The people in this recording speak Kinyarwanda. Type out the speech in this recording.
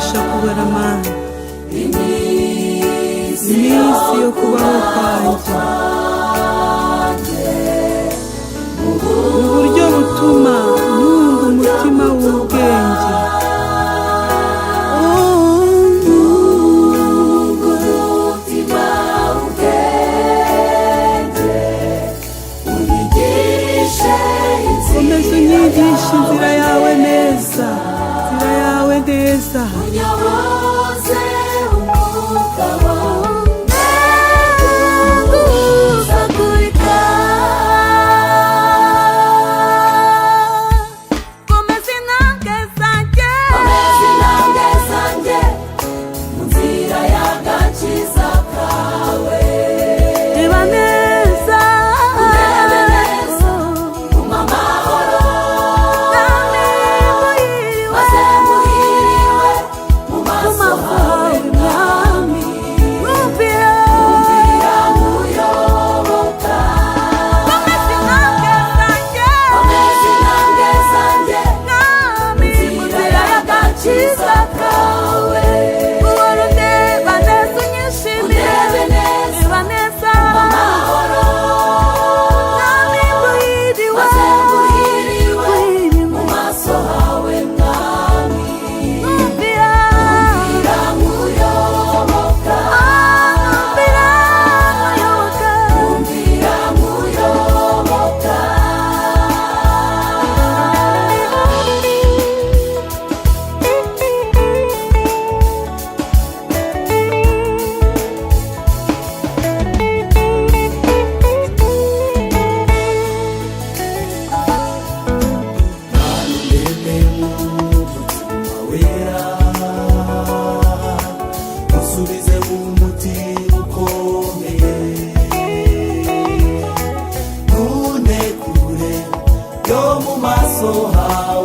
umugisha kubera mana iminsi yo kubaho kwanjye mu buryo butuma nunga umutima w'ubwenge. Komeza unyigishe inzira yawe neza, inzira yawe neza. Unyoboze umwuka wawe guhuzagurika. Komeza intambwe zanjye, komeza intambwe zanjye mu nzira y'agakiza kawe. Reba neza, urebe neza, umpa amahoro, maze muhiriwe mu maso hawe mwami. Rumvira nkuyoboka. komeza intambwe zanjye, Komeza intambwe zanjye mwami mu nzira y'agakiza kawe. Uhora undeba neza unyishimire, Undebe neza, reba neza, amahoro, mwami muhiriwe, maze muhiriwe mu maso hawe mwami. rumvira nkuyoboka. rumvira nkuyoboka. nkuyoboka. Naluleme umutima wera, usubize umutima ukomeye, ntunekure yo mu maso hawe.